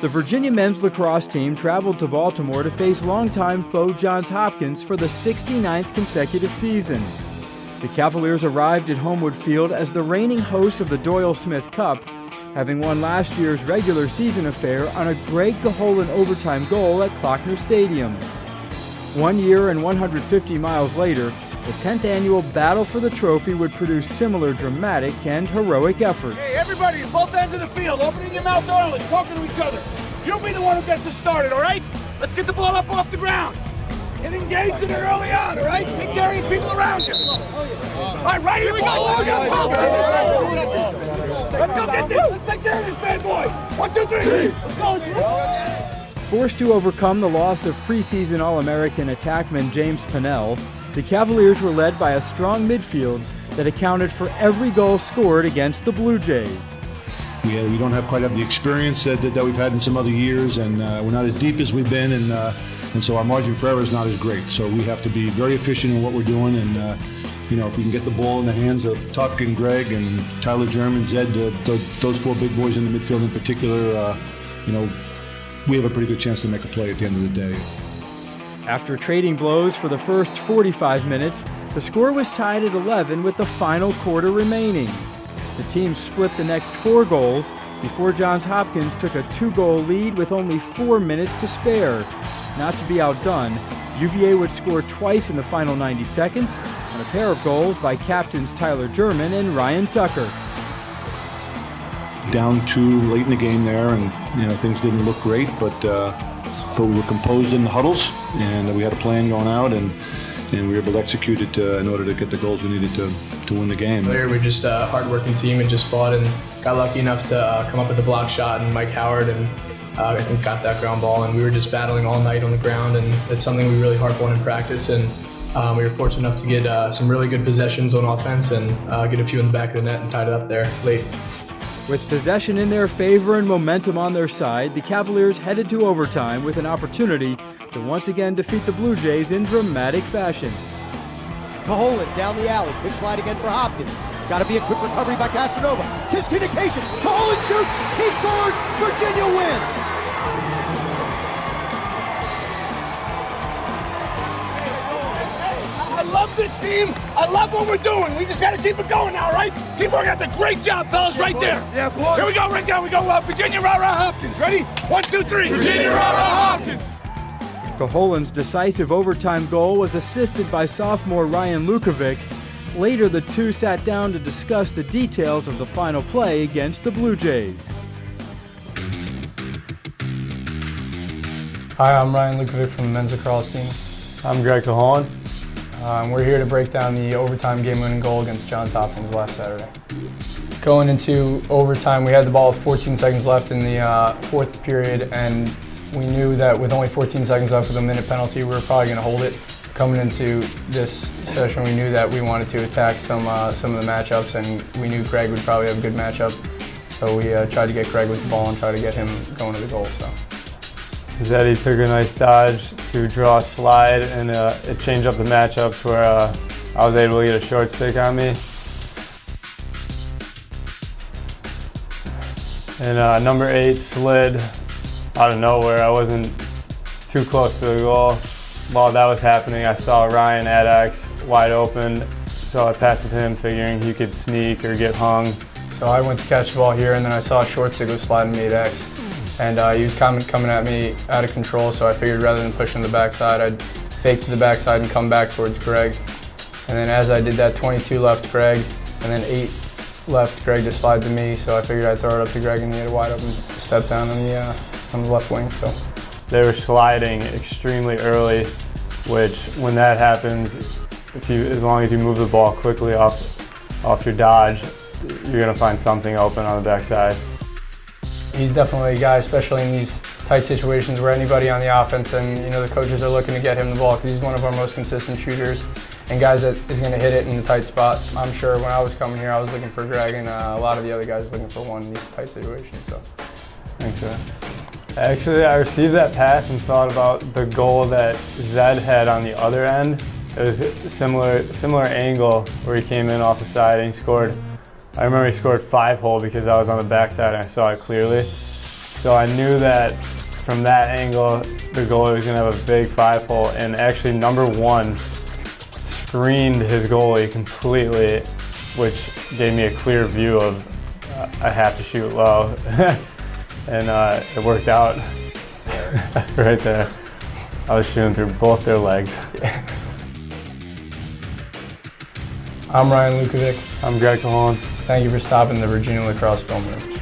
The Virginia men's lacrosse team traveled to Baltimore to face longtime foe Johns Hopkins for the 69th consecutive season. The Cavaliers arrived at Homewood Field as the reigning hosts of the Doyle Smith Cup, having won last year's regular season affair on a Greg Caholen overtime goal at Klockner Stadium. 1 year and 150 miles later, the 10th annual battle for the trophy would produce similar dramatic and heroic efforts. Hey, everybody, both ends of the field, opening your mouth early, talking to each other. You'll be the one who gets us started, all right? Let's get the ball up off the ground. Get engaged in it early on, all right? Take care of the people around you. All right, here we go. Let's go get this. Let's take care of this bad boy. 1, 2, 3. Let's go. Forced to overcome the loss of preseason All-American attackman James Pennell, the Cavaliers were led by a strong midfield that accounted for every goal scored against the Blue Jays. We don't quite have the experience that we've had in some other years, and we're not as deep as we've been, and so our margin for error is not as great. So we have to be very efficient in what we're doing, and if we can get the ball in the hands of Tuck and Greg and Tyler German, Zed, those 4 big boys in the midfield in particular, we have a pretty good chance to make a play at the end of the day. After trading blows for the first 45 minutes, the score was tied at 11 with the final quarter remaining. The team split the next 4 goals before Johns Hopkins took a 2-goal lead with only 4 minutes to spare. Not to be outdone, UVA would score twice in the final 90 seconds on a pair of goals by captains Tyler German and Ryan Tucker. Down 2 late in the game there, and things didn't look great, but we were composed in the huddles, and we had a plan going out, and we were able to execute it in order to get the goals we needed to win the game. We're just a hard-working team and just fought and got lucky enough to come up with the block shot, and Mike Howard and I think got that ground ball, and we were just battling all night on the ground, and it's something we really harp on in practice, and we were fortunate enough to get some really good possessions on offense and get a few in the back of the net and tied it up there late. With possession in their favor and momentum on their side, the Cavaliers headed to overtime with an opportunity to once again defeat the Blue Jays in dramatic fashion. Caholen down the alley, quick slide again for Hopkins. Got to be a quick recovery by Casanova. Discommunication, Caholen shoots, he scores, Virginia wins! I love this team. I love what we're doing. We just got to keep it going now, right? Keep working. That's a great job, fellas, right there. Yeah, boy. Here we go, right there. We go, Virginia, rah-rah, Hopkins. Ready? 1, 2, 3. Virginia, rah-rah, Hopkins. Caholen's decisive overtime goal was assisted by sophomore Ryan Lukovic. Later, the two sat down to discuss the details of the final play against the Blue Jays. Hi, I'm Ryan Lukovic from the men's lacrosse team. I'm Greg Caholen. We're here to break down the overtime game-winning goal against Johns Hopkins last Saturday. Going into overtime, we had the ball with 14 seconds left in the fourth period, and we knew that with only 14 seconds left with a minute penalty, we were probably going to hold it. Coming into this session, we knew that we wanted to attack some of the matchups, and we knew Greg would probably have a good matchup. So we tried to get Greg with the ball and try to get him going to the goal. Zeddy took a nice dodge to draw a slide, and it changed up the matchups where I was able to get a short stick on me. And number 8 slid out of nowhere. I wasn't too close to the goal. While that was happening, I saw Ryan at X wide open, so I passed it to him figuring he could sneak or get hung. So I went to catch the ball here, and then I saw a short stick was sliding me at X. And he was coming at me out of control, so I figured rather than pushing the backside, I'd fake to the backside and come back towards Greg. And then as I did that, 22 left Greg, and then 8 left Greg to slide to me, so I figured I'd throw it up to Greg, and he had a wide open step down on the left wing. So they were sliding extremely early, which when that happens, as long as you move the ball quickly off your dodge, you're going to find something open on the backside. He's definitely a guy, especially in these tight situations where anybody on the offense and the coaches are looking to get him the ball because he's one of our most consistent shooters and guys that is going to hit it in the tight spots. I'm sure when I was coming here, I was looking for Greg, and a lot of the other guys were looking for one in these tight situations. So, thanks, sir. Actually, I received that pass and thought about the goal that Zed had on the other end. It was a similar angle where he came in off the side and he scored. I remember he scored 5-hole because I was on the backside and I saw it clearly. So I knew that from that angle, the goalie was going to have a big 5-hole, and actually number 1 screened his goalie completely, which gave me a clear view of I have to shoot low. And it worked out right there. I was shooting through both their legs. I'm Ryan Lukovic. I'm Greg Cajon. Thank you for stopping the Virginia Lacrosse Film Room.